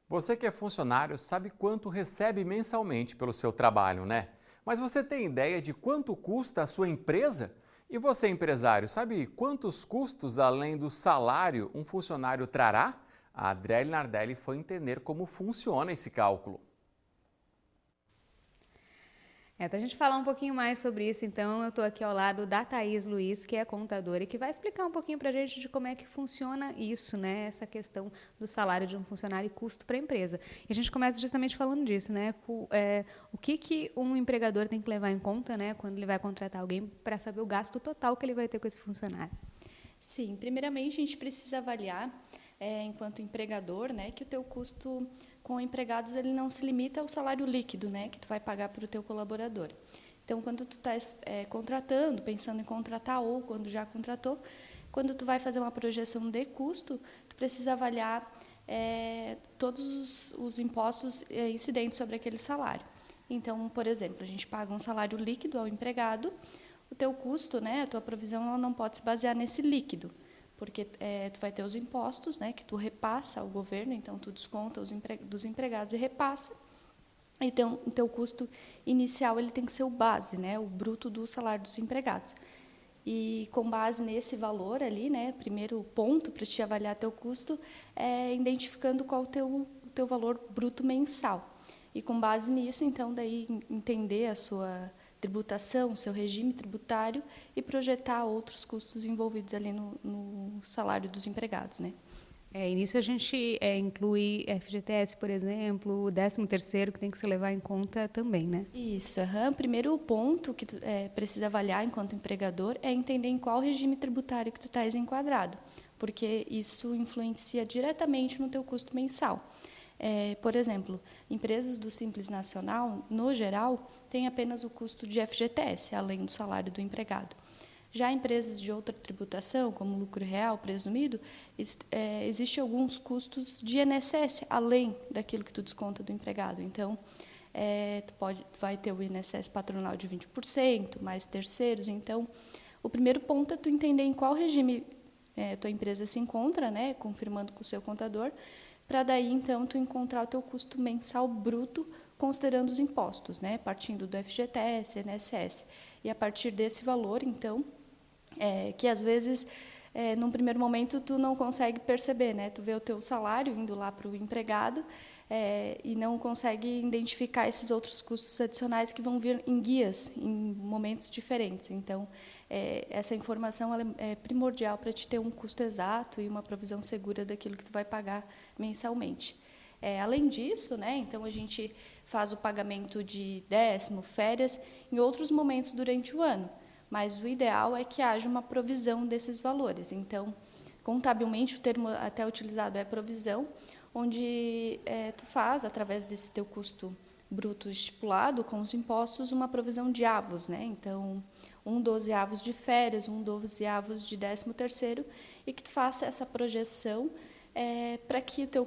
Você que é funcionário sabe quanto recebe mensalmente pelo seu trabalho, né? Mas você tem ideia de quanto custa a sua empresa? E você, empresário, sabe quantos custos além do salário um funcionário trará? A Adriele Nardelli foi entender como funciona esse cálculo. Para a gente falar um pouquinho mais sobre isso, então, eu estou aqui ao lado da Thaís Luiz, que é contadora, e que vai explicar um pouquinho para a gente de como é que funciona isso, né? Essa questão do salário de um funcionário e custo para a empresa. E a gente começa justamente falando disso, né? O que um empregador tem que levar em conta, né, quando ele vai contratar alguém para saber o gasto total que ele vai ter com esse funcionário. Sim, primeiramente a gente precisa avaliar, enquanto empregador, né, que o teu custo com empregados ele não se limita ao salário líquido, né, que tu vai pagar para o teu colaborador. Então, quando tu estás contratando, pensando em contratar ou quando já contratou, quando tu vai fazer uma projeção de custo, tu precisa avaliar todos os impostos incidentes sobre aquele salário. Então, por exemplo, a gente paga um salário líquido ao empregado, o teu custo, né, a tua provisão, ela não pode se basear nesse líquido, porque tu vai ter os impostos, né, que tu repassa ao governo, então tu desconta dos empregados e repassa. Então, o teu custo inicial ele tem que ser o base, né, o bruto do salário dos empregados. E com base nesse valor ali, né, primeiro ponto para te avaliar teu custo é identificando qual o teu valor bruto mensal. E com base nisso, então, daí entender a sua tributação, seu regime tributário e projetar outros custos envolvidos ali no salário dos empregados, né? E nisso a gente inclui FGTS, por exemplo, o 13º que tem que se levar em conta também, né? Isso. O primeiro ponto que tu precisa avaliar enquanto empregador é entender em qual regime tributário que tu estás enquadrado, porque isso influencia diretamente no teu custo mensal. Por exemplo, empresas do Simples Nacional, no geral, têm apenas o custo de FGTS, além do salário do empregado. Já empresas de outra tributação, como lucro real, presumido, existem alguns custos de INSS, além daquilo que tu desconta do empregado. Então, vai ter o INSS patronal de 20%, mais terceiros. Então, o primeiro ponto é tu entender em qual regime tua empresa se encontra, né, confirmando com o seu contador, para daí, então, tu encontrar o teu custo mensal bruto, considerando os impostos, né, partindo do FGTS, INSS. E a partir desse valor, então, que às vezes, num primeiro momento, tu não consegue perceber, né, tu vê o teu salário indo lá para o empregado e não consegue identificar esses outros custos adicionais que vão vir em guias, em momentos diferentes. Então, essa informação ela é primordial para te ter um custo exato e uma provisão segura daquilo que tu vai pagar mensalmente. Além disso, né, então a gente faz o pagamento de décimo, férias, em outros momentos durante o ano, mas o ideal é que haja uma provisão desses valores. Então, contabilmente, o termo até utilizado é provisão, onde tu faz, através desse teu custo bruto estipulado com os impostos, uma provisão de avos, né? Então, 1/12 de férias, 1/12 de 13º, e que tu faça essa projeção para que o teu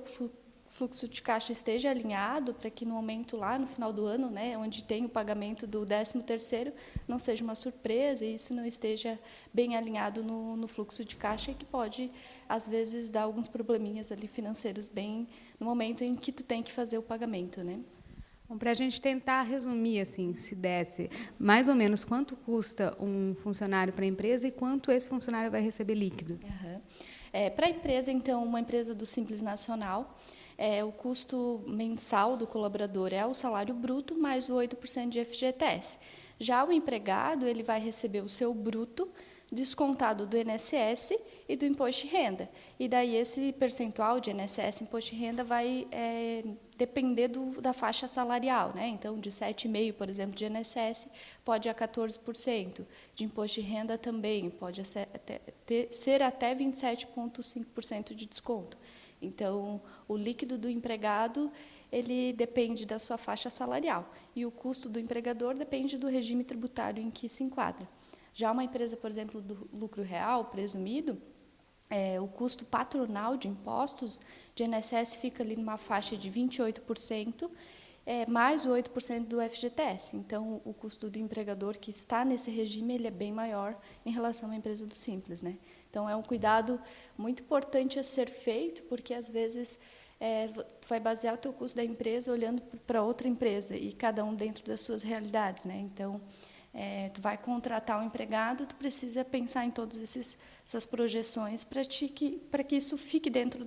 fluxo de caixa esteja alinhado, para que no momento lá, no final do ano, né, onde tem o pagamento do 13º, não seja uma surpresa e isso não esteja bem alinhado no fluxo de caixa, que pode, às vezes, dar alguns probleminhas ali financeiros bem no momento em que tu tem que fazer o pagamento, né? Bom, para a gente tentar resumir, assim, se desse, mais ou menos quanto custa um funcionário para a empresa e quanto esse funcionário vai receber líquido? Uhum. Para a empresa, então, uma empresa do Simples Nacional, o custo mensal do colaborador é o salário bruto mais o 8% de FGTS. Já o empregado, ele vai receber o seu bruto descontado do INSS e do imposto de renda. E daí esse percentual de INSS e imposto de renda vai depender da faixa salarial, né? Então, de 7,5%, por exemplo, de INSS, pode ir a 14%. De imposto de renda também, pode ser até 27,5% de desconto. Então, o líquido do empregado, ele depende da sua faixa salarial. E o custo do empregador depende do regime tributário em que se enquadra. Já uma empresa, por exemplo, do lucro real presumido, o custo patronal de impostos de INSS fica ali numa faixa de 28%, mais o 8% do FGTS. Então, o custo do empregador que está nesse regime ele é bem maior em relação à empresa do Simples, né? Então, é um cuidado muito importante a ser feito, porque, às vezes, tu vai basear o teu custo da empresa olhando para outra empresa e cada um dentro das suas realidades, né? Então, tu vai contratar um empregado, tu precisa pensar em todas essas projeções para que isso fique dentro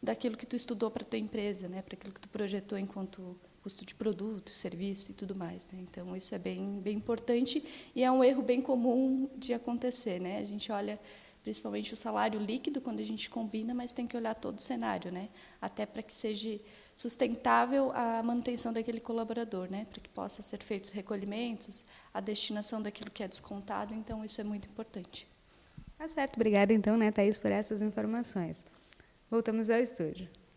daquilo que tu estudou para a tua empresa, né? Para aquilo que tu projetou enquanto custo de produto, serviço e tudo mais, né? Então, isso é bem, bem importante e é um erro bem comum de acontecer, né? A gente olha principalmente o salário líquido quando a gente combina, mas tem que olhar todo o cenário, né? Até para que seja sustentável a manutenção daquele colaborador, né? Para que possa ser feitos recolhimentos, a destinação daquilo que é descontado, então isso é muito importante. Tá certo, obrigada então, né, Thaís, por essas informações. Voltamos ao estúdio.